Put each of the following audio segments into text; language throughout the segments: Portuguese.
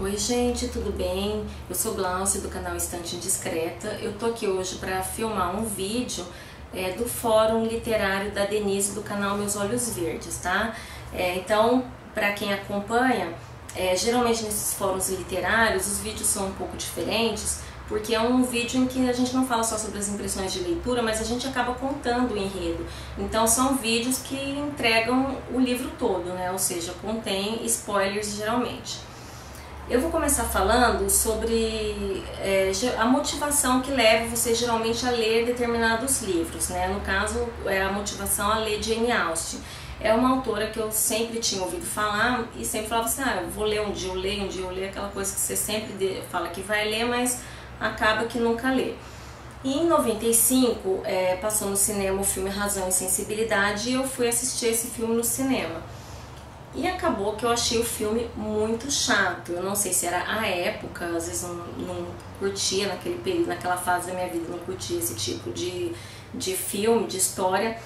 Oi gente, tudo bem? Eu sou Glaucia do canal Estante Indiscreta. Eu tô aqui hoje para filmar um vídeo do Fórum Literário da Denise do canal Meus Olhos Verdes, tá? Então, para quem acompanha, geralmente nesses fóruns literários os vídeos são um pouco diferentes, porque é um vídeo em que a gente não fala só sobre as impressões de leitura, mas a gente acaba contando o enredo. Então são vídeos que entregam o livro todo, né? Ou seja, contém spoilers geralmente. Eu vou começar falando sobre a motivação que leva você geralmente a ler determinados livros, né? No caso, é a motivação a ler Jane Austen. É uma autora que eu sempre tinha ouvido falar e sempre falava assim, eu vou ler um dia, eu leio um dia, eu leio, aquela coisa que você sempre fala que vai ler, mas acaba que nunca lê. E em 95, passou no cinema o filme Razão e Sensibilidade e eu fui assistir esse filme no cinema. E acabou que eu achei o filme muito chato. Eu não sei se era a época, às vezes não curtia naquele período, naquela fase da minha vida, não curtia esse tipo de filme, de história.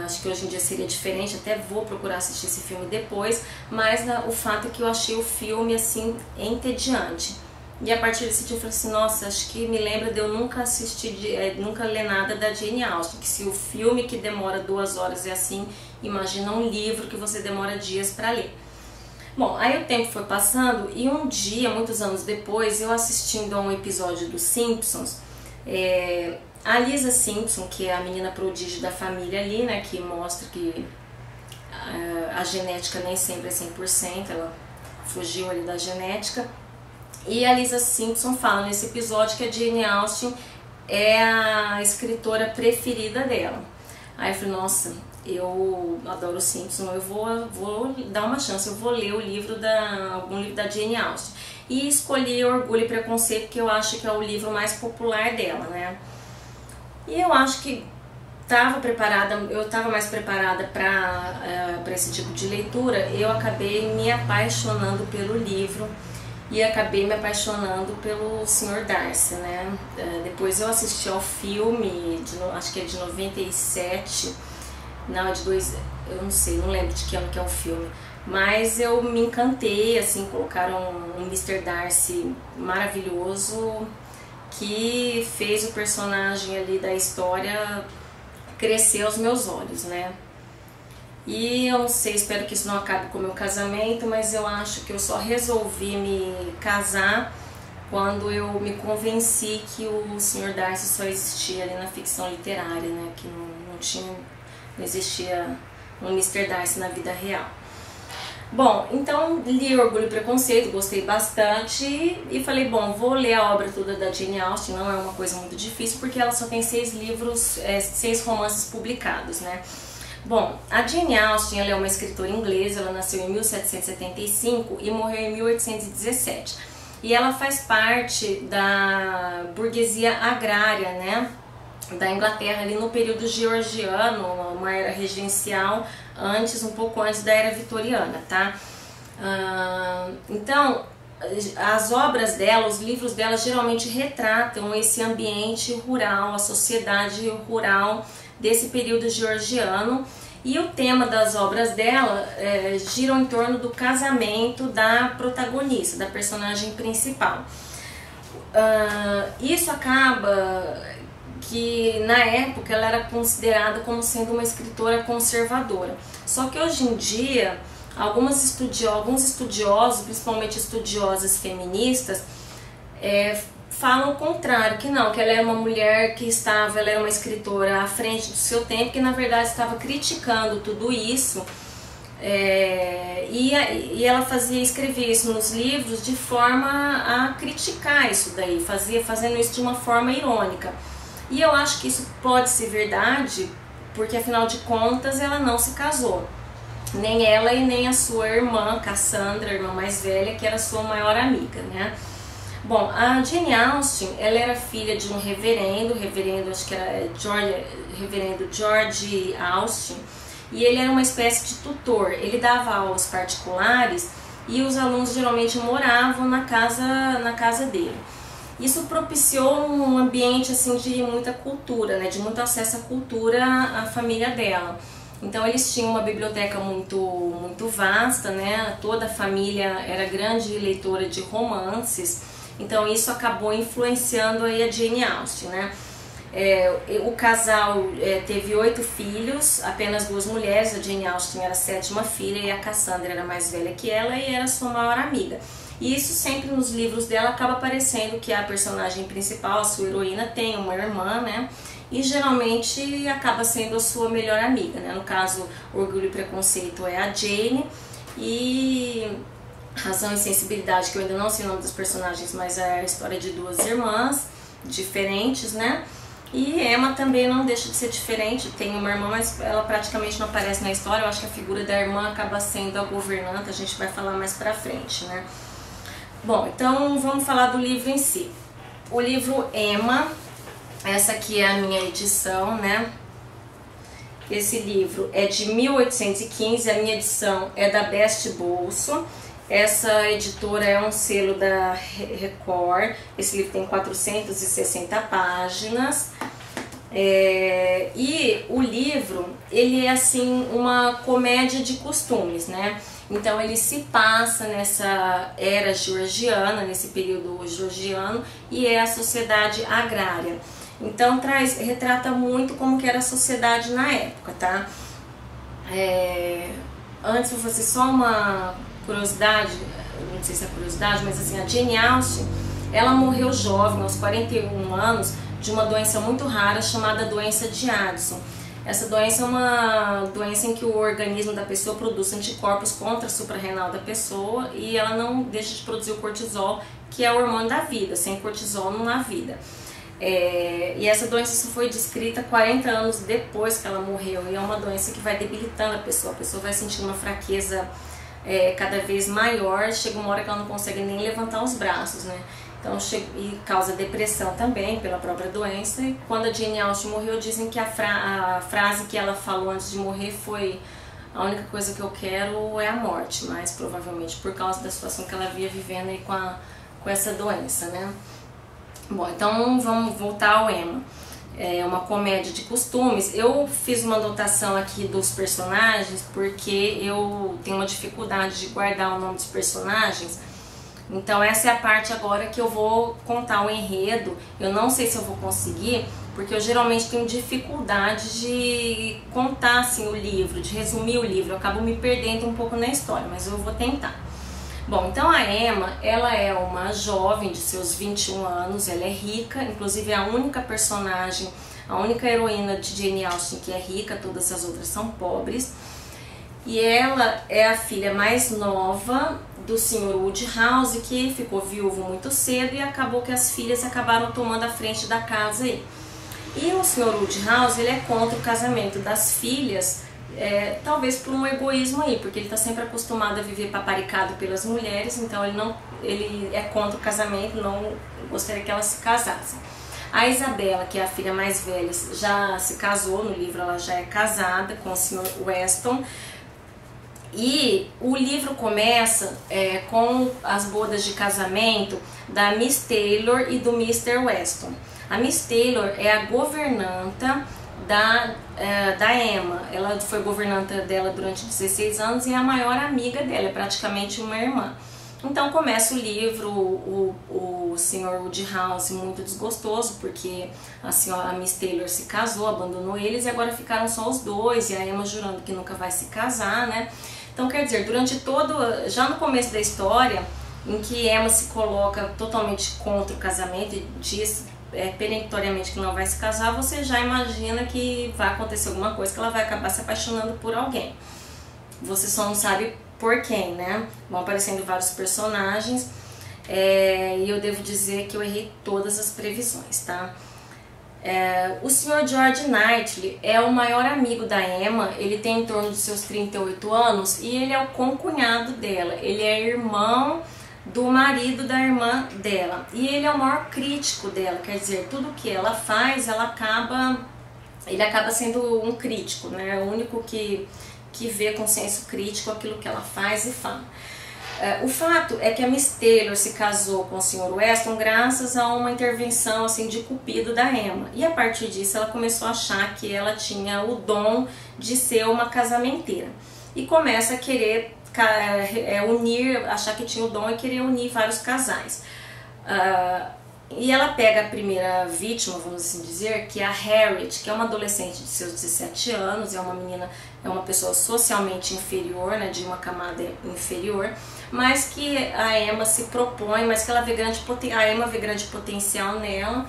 Acho que hoje em dia seria diferente, até vou procurar assistir esse filme depois, mas o fato é que eu achei o filme assim entediante. E a partir desse dia eu falei assim, nossa, acho que me lembra de eu nunca assistir, nunca ler nada da Jane Austen, que se o filme que demora 2 horas é assim, imagina um livro que você demora dias para ler. Bom, aí o tempo foi passando e um dia, muitos anos depois, eu assistindo a um episódio dos Simpsons, a Lisa Simpson, que é a menina prodígio da família ali, né, que mostra que a genética nem sempre é 100%, ela fugiu ali da genética. E a Lisa Simpson fala nesse episódio que a Jane Austen é a escritora preferida dela. Aí eu falei, nossa, eu adoro Simpson, eu vou dar uma chance, eu vou ler algum livro da Jane Austen. E escolhi Orgulho e Preconceito, que eu acho que é o livro mais popular dela, né? E eu acho que eu estava mais preparada para esse tipo de leitura. Eu acabei me apaixonando pelo livro e acabei me apaixonando pelo Sr. Darcy, né? Depois eu assisti ao filme, acho que é de 97, não, eu não sei, não lembro de que ano que é o filme, mas eu me encantei, assim, colocaram um Mr. Darcy maravilhoso, que fez o personagem ali da história crescer aos meus olhos, né? E eu não sei, espero que isso não acabe com o meu casamento, mas eu acho que eu só resolvi me casar quando eu me convenci que o Sr. Darcy só existia ali na ficção literária, né? Que não existia um Mr. Darcy na vida real. Bom, então li Orgulho e Preconceito, gostei bastante e falei, bom, vou ler a obra toda da Jane Austen, não é uma coisa muito difícil porque ela só tem 6 livros, 6 romances publicados, né? Bom, a Jane Austen, ela é uma escritora inglesa, ela nasceu em 1775 e morreu em 1817. E ela faz parte da burguesia agrária, né, da Inglaterra, ali no período georgiano, uma era regencial, um pouco antes da era vitoriana, tá? Então, as obras dela, os livros dela geralmente retratam esse ambiente rural, a sociedade rural desse período georgiano, e o tema das obras dela gira em torno do casamento da protagonista, da personagem principal. Isso acaba que na época ela era considerada como sendo uma escritora conservadora, só que hoje em dia alguns estudiosos, principalmente estudiosas feministas, falam o contrário, que não, que ela era uma mulher ela era uma escritora à frente do seu tempo, que na verdade estava criticando tudo isso, e ela escrevia isso nos livros de forma a criticar isso daí, fazendo isso de uma forma irônica. E eu acho que isso pode ser verdade, porque afinal de contas ela não se casou, nem ela e nem a sua irmã Cassandra, a irmã mais velha, que era sua maior amiga, né? Bom, a Jane Austen, ela era filha de um reverendo, acho que era reverendo George Austen, e ele era uma espécie de tutor. Ele dava aulas particulares e os alunos geralmente moravam na casa dele. Isso propiciou um ambiente assim de muita cultura, né, de muito acesso à cultura à família dela. Então eles tinham uma biblioteca muito vasta, né? Toda a família era grande leitora de romances, então isso acabou influenciando aí a Jane Austen, né? O casal teve 8 filhos, apenas 2 mulheres. A Jane Austen era a 7ª filha e a Cassandra era mais velha que ela e era sua maior amiga. E isso sempre nos livros dela acaba aparecendo, que a personagem principal, a sua heroína, tem uma irmã, né? E geralmente acaba sendo a sua melhor amiga, né? No caso, Orgulho e Preconceito é a Jane, e Razão e Sensibilidade, que eu ainda não sei o nome dos personagens, mas é a história de 2 irmãs diferentes, né? E Emma também não deixa de ser diferente, tem uma irmã, mas ela praticamente não aparece na história. Eu acho que a figura da irmã acaba sendo a governanta, a gente vai falar mais pra frente, né? Bom, então vamos falar do livro em si. O livro Emma, essa aqui é a minha edição, né? Esse livro é de 1815, a minha edição é da Best Bolso. Essa editora é um selo da Record. Esse livro tem 460 páginas. E o livro, ele é assim uma comédia de costumes, né? Então ele se passa nessa era georgiana, nesse período georgiano, e é a sociedade agrária. Então retrata muito como que era a sociedade na época, tá? Antes eu vou fazer só uma curiosidade, não sei se é curiosidade, mas assim, a Jane Austen, ela morreu jovem, aos 41 anos, de uma doença muito rara chamada doença de Addison. Essa doença é uma doença em que o organismo da pessoa produz anticorpos contra a suprarrenal da pessoa e ela não deixa de produzir o cortisol, que é o hormônio da vida. Sem cortisol não há vida. E essa doença só foi descrita 40 anos depois que ela morreu, e é uma doença que vai debilitando a pessoa vai sentindo uma fraqueza cada vez maior, chega uma hora que ela não consegue nem levantar os braços, né? Então, e causa depressão também pela própria doença. E quando a Jane Austen morreu, dizem que a frase que ela falou antes de morrer foi: a única coisa que eu quero é a morte, mas provavelmente por causa da situação que ela via vivendo aí com essa doença, né? Bom, então vamos voltar ao Emma. É uma comédia de costumes. Eu fiz uma anotação aqui dos personagens porque eu tenho uma dificuldade de guardar o nome dos personagens. Então essa é a parte agora que eu vou contar o enredo. Eu não sei se eu vou conseguir, porque eu geralmente tenho dificuldade de contar assim o livro, de resumir o livro. Eu acabo me perdendo um pouco na história, mas eu vou tentar. Bom, então a Emma, ela é uma jovem de seus 21 anos, ela é rica, inclusive é a única personagem, a única heroína de Jane Austen que é rica, todas as outras são pobres. E ela é a filha mais nova do Sr. Woodhouse, que ficou viúvo muito cedo e acabou que as filhas acabaram tomando a frente da casa aí. E o Sr. Woodhouse, ele é contra o casamento das filhas, talvez por um egoísmo aí, porque ele está sempre acostumado a viver paparicado pelas mulheres, então ele é contra o casamento, não gostaria que elas se casassem. A Isabela, que é a filha mais velha, já se casou, no livro ela já é casada com o Sr. Weston, e o livro começa com as bodas de casamento da Miss Taylor e do Mr. Weston. A Miss Taylor é a governanta da Emma. Ela foi governanta dela durante 16 anos e é a maior amiga dela, é praticamente uma irmã. Então começa o livro, o Sr. Woodhouse muito desgostoso, porque a Miss Taylor se casou, abandonou eles e agora ficaram só os dois, e a Emma jurando que nunca vai se casar, né? Então quer dizer, já no começo da história, em que Emma se coloca totalmente contra o casamento e diz peremptoriamente que não vai se casar, você já imagina que vai acontecer alguma coisa, que ela vai acabar se apaixonando por alguém. Você só não sabe por quem, né? Vão aparecendo vários personagens, e eu devo dizer que eu errei todas as previsões, tá? O Sr. George Knightley é o maior amigo da Emma, ele tem em torno dos seus 38 anos e ele é o concunhado dela, ele é irmão do marido da irmã dela, e ele é o maior crítico dela, quer dizer, tudo que ela faz, ele acaba sendo um crítico, né? O único que vê com senso crítico aquilo que ela faz e fala. O fato é que a Miss Taylor se casou com o Sr. Weston graças a uma intervenção assim de cupido da Emma. E a partir disso ela começou a achar que ela tinha o dom de ser uma casamenteira. E começa a querer unir, achar que tinha o dom e querer unir vários casais. E ela pega a primeira vítima, vamos assim dizer, que é a Harriet, que é uma adolescente de seus 17 anos, é uma menina, é uma pessoa socialmente inferior, né, de uma camada inferior, mas que a Emma se propõe, mas que ela vê a Emma vê grande potencial nela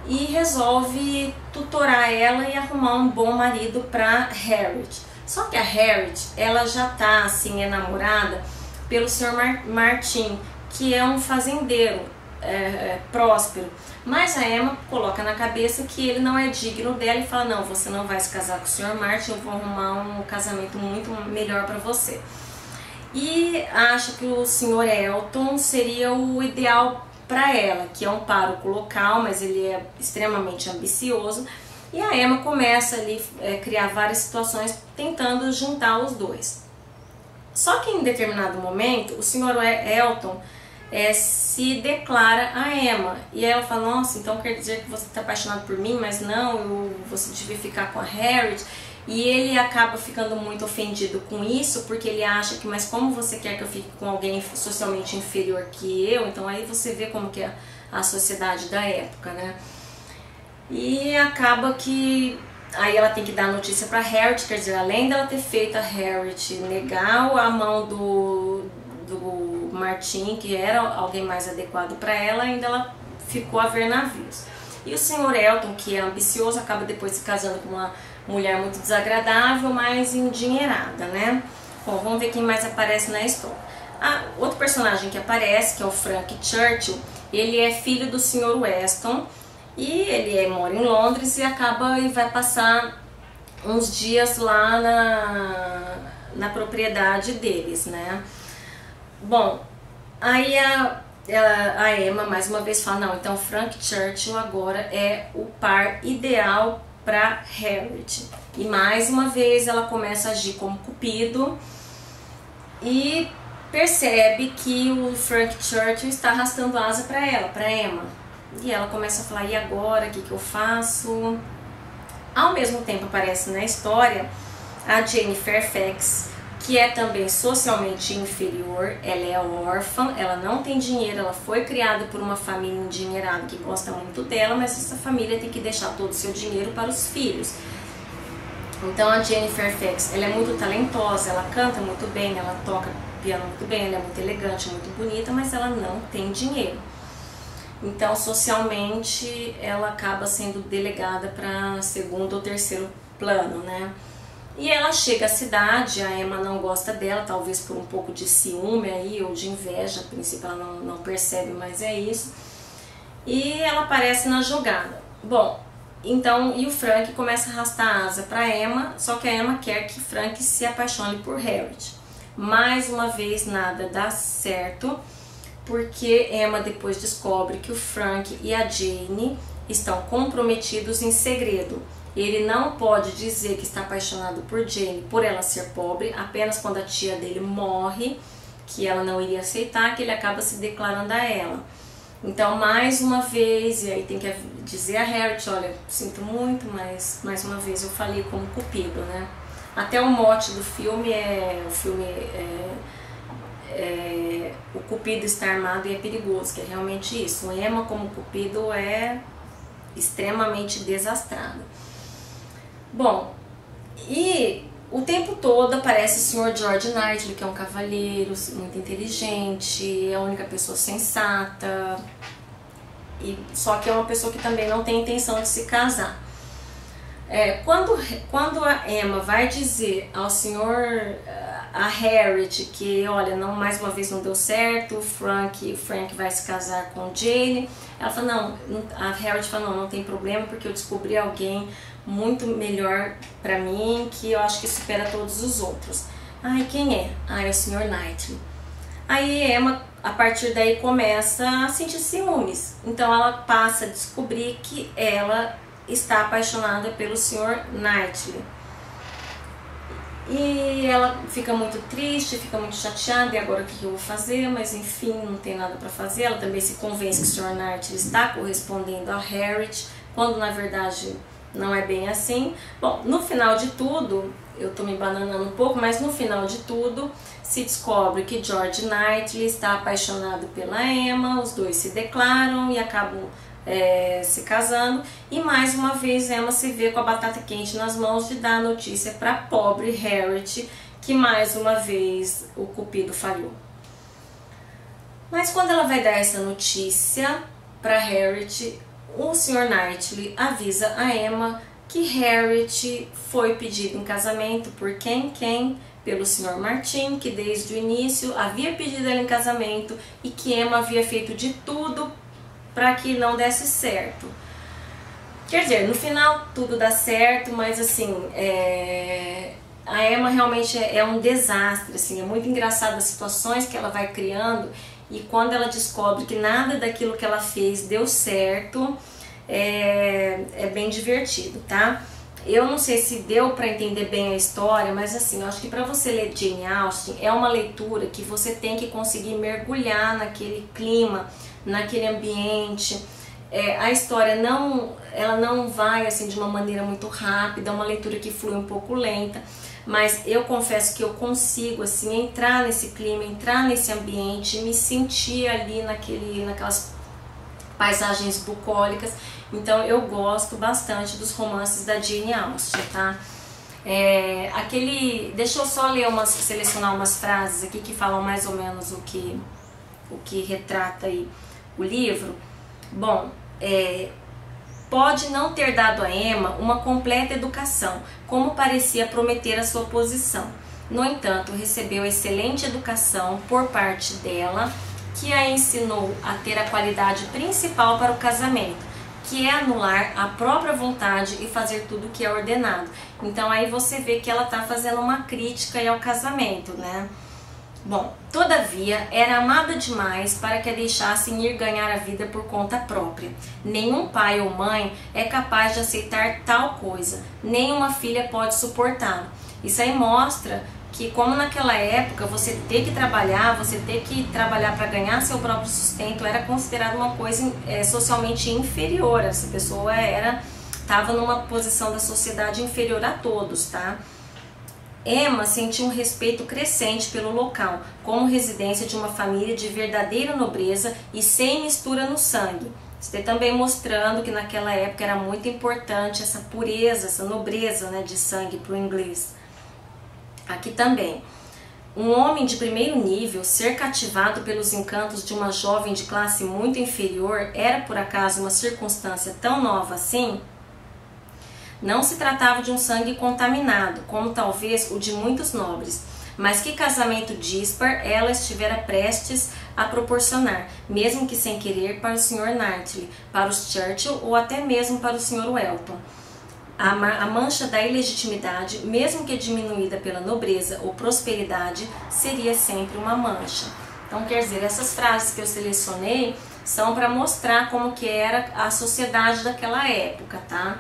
e resolve tutorar ela e arrumar um bom marido para Harriet. Só que a Harriet, ela já tá assim enamorada pelo Sr. Martin, que é um fazendeiro próspero, mas a Emma coloca na cabeça que ele não é digno dela e fala: não, você não vai se casar com o Sr. Martin, eu vou arrumar um casamento muito melhor para você. E acha que o Sr. Elton seria o ideal para ela, que é um pároco local, mas ele é extremamente ambicioso. E a Emma começa ali a criar várias situações tentando juntar os dois. Só que em determinado momento o Sr. Elton se declara a Emma. E aí ela fala: nossa, então quer dizer que você está apaixonado por mim, mas não, você devia ficar com a Harriet. E ele acaba ficando muito ofendido com isso, porque ele acha que, mas como você quer que eu fique com alguém socialmente inferior que eu? Então aí você vê como que é a sociedade da época, né? E acaba que aí ela tem que dar notícia para Harriet, quer dizer, além dela ter feito a Harriet negar a mão do Martin, que era alguém mais adequado para ela, ainda ela ficou a ver navios. E o Sr. Elton, que é ambicioso, acaba depois se casando com uma mulher muito desagradável, mas endinheirada, né? Bom, vamos ver quem mais aparece na história. Outro personagem que aparece, que é o Frank Churchill, ele é filho do Sr. Weston e ele mora em Londres e vai passar uns dias lá na propriedade deles, né? Bom, aí a Emma mais uma vez fala: não, então Frank Churchill agora é o par ideal para Harriet. E mais uma vez ela começa a agir como cupido e percebe que o Frank Churchill está arrastando asa para ela, para Emma. E ela começa a falar: e agora, o que eu faço? Ao mesmo tempo aparece na história a Jane Fairfax, que é também socialmente inferior. Ela é órfã, ela não tem dinheiro, ela foi criada por uma família endinheirada que gosta muito dela, mas essa família tem que deixar todo o seu dinheiro para os filhos. Então a Jane Fairfax, ela é muito talentosa, ela canta muito bem, ela toca piano muito bem, ela é muito elegante, muito bonita, mas ela não tem dinheiro. Então socialmente ela acaba sendo delegada para segundo ou terceiro plano, né? E ela chega à cidade, a Emma não gosta dela, talvez por um pouco de ciúme aí, ou de inveja, a princípio ela não percebe, mas é isso. E ela aparece na jogada. Bom, então, e o Frank começa a arrastar a asa para Emma, só que a Emma quer que Frank se apaixone por Harriet. Mais uma vez nada dá certo, porque Emma depois descobre que o Frank e a Jane estão comprometidos em segredo. Ele não pode dizer que está apaixonado por Jane por ela ser pobre, apenas quando a tia dele morre, que ela não iria aceitar, que ele acaba se declarando a ela. Então, mais uma vez, e aí tem que dizer a Harriet: olha, sinto muito, mas mais uma vez eu falei como cupido, né? Até o mote do filme o cupido está armado e é perigoso, que é realmente isso. O Emma como cupido é extremamente desastrado. Bom, e o tempo todo aparece o Sr. George Knightley, que é um cavalheiro muito inteligente, é a única pessoa sensata, só que é uma pessoa que também não tem intenção de se casar. Quando a Emma vai dizer ao a Harriet que, olha, mais uma vez não deu certo, o Frank vai se casar com Jane, ela fala: não, a Harriet fala: não tem problema, porque eu descobri alguém muito melhor pra mim, que eu acho que supera todos os outros. E quem é? É o Sr. Knightley. Aí Emma, a partir daí, começa a sentir ciúmes. Então ela passa a descobrir que ela está apaixonada pelo Sr. Knightley. E ela fica muito triste, fica muito chateada, e agora o que eu vou fazer? Mas enfim, não tem nada para fazer. Ela também se convence que o Sr. Knightley está correspondendo a Harriet, quando na verdade não é bem assim. Bom, no final de tudo, eu tô me bananando um pouco, mas no final de tudo se descobre que George Knightley está apaixonado pela Emma, os dois se declaram e acabam se casando, e mais uma vez Emma se vê com a batata quente nas mãos de dar a notícia para a pobre Harriet, que mais uma vez o cupido falhou. Mas quando ela vai dar essa notícia para Harriet, o Sr. Knightley avisa a Emma que Harriet foi pedida em casamento por quem? Pelo Sr. Martin, que desde o início havia pedido ela em casamento e que Emma havia feito de tudo para que não desse certo. Quer dizer, no final tudo dá certo, mas assim, a Emma realmente é um desastre, assim, é muito engraçado as situações que ela vai criando, e quando ela descobre que nada daquilo que ela fez deu certo, é bem divertido, tá? Eu não sei se deu para entender bem a história, mas assim, eu acho que para você ler Jane Austen é uma leitura que você tem que conseguir mergulhar naquele clima, naquele ambiente. A história ela não vai assim de uma maneira muito rápida, é uma leitura que flui um pouco lenta, mas eu confesso que eu consigo assim entrar nesse clima, entrar nesse ambiente, me sentir ali naquelas paisagens bucólicas. Então eu gosto bastante dos romances da Jane Austen, tá? Deixa eu só selecionar umas frases aqui que falam mais ou menos o que retrata aí o livro. Bom, pode não ter dado a Emma uma completa educação, como parecia prometer a sua posição. No entanto, recebeu excelente educação por parte dela, que a ensinou a ter a qualidade principal para o casamento, que é anular a própria vontade e fazer tudo o que é ordenado. Então aí você vê que ela está fazendo uma crítica aí ao casamento, né? Bom, todavia, era amada demais para que a deixassem ir ganhar a vida por conta própria. Nenhum pai ou mãe é capaz de aceitar tal coisa, nenhuma filha pode suportá-lo. Isso aí mostra que, como naquela época, você ter que trabalhar para ganhar seu próprio sustento era considerado uma coisa socialmente inferior. Essa pessoa estava numa posição da sociedade inferior a todos, tá? Emma sentiu um respeito crescente pelo local, como residência de uma família de verdadeira nobreza e sem mistura no sangue. Isso também mostrando que naquela época era muito importante essa pureza, essa nobreza, né, de sangue para o inglês. Aqui também, um homem de primeiro nível ser cativado pelos encantos de uma jovem de classe muito inferior era por acaso uma circunstância tão nova assim? Não se tratava de um sangue contaminado, como talvez o de muitos nobres, mas que casamento dispar ela estivera prestes a proporcionar, mesmo que sem querer, para o Sr. Knightley, para os Churchill ou até mesmo para o Sr. Wellington. A mancha da ilegitimidade, mesmo que diminuída pela nobreza ou prosperidade, seria sempre uma mancha. Então, quer dizer, essas frases que eu selecionei são para mostrar como que era a sociedade daquela época, tá?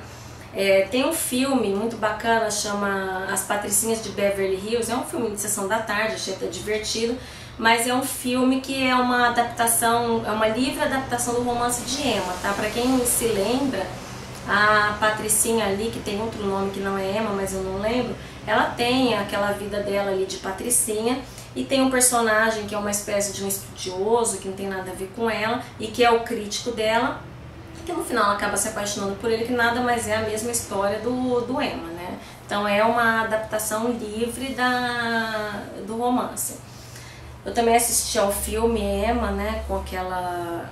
Tem um filme muito bacana, chama As Patricinhas de Beverly Hills. É um filme de sessão da tarde, achei até divertido, mas é um filme que é uma adaptação, é uma livre adaptação do romance de Emma, tá? Para quem se lembra, a Patricinha ali, que tem outro nome que não é Emma, mas eu não lembro, ela tem aquela vida dela ali de Patricinha, e tem um personagem que é uma espécie de um estudioso, que não tem nada a ver com ela, e que é o crítico dela, que no final ela acaba se apaixonando por ele, que nada mais é a mesma história do Emma, né? Então é uma adaptação livre do romance. Eu também assisti ao filme Emma, né, com aquela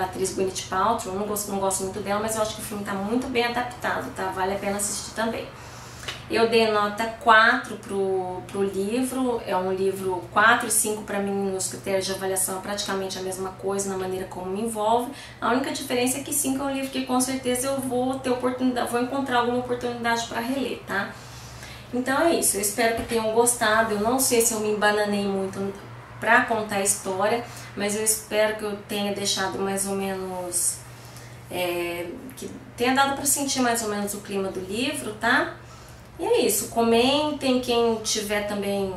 atriz Gwyneth Paltrow. Eu não gosto muito dela, mas eu acho que o filme está muito bem adaptado, tá? Vale a pena assistir também. Eu dei nota 4 pro livro, é um livro 4 e 5 para mim nos critérios de avaliação é praticamente a mesma coisa na maneira como me envolve. A única diferença é que 5 é um livro que com certeza eu vou ter oportunidade, vou encontrar alguma oportunidade para reler, tá? Então é isso, eu espero que tenham gostado. Eu não sei se eu me embananei muito para contar a história, mas eu espero que eu tenha deixado mais ou menos, que tenha dado para sentir mais ou menos o clima do livro, tá? E é isso, comentem, quem tiver também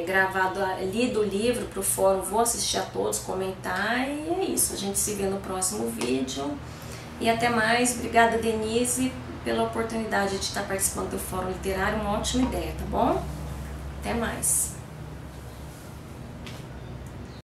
gravado, lido o livro pro fórum, vou assistir a todos, comentar, e é isso. A gente se vê no próximo vídeo. E até mais. Obrigada, Denise, pela oportunidade de estar participando do Fórum Literário. Uma ótima ideia, tá bom? Até mais.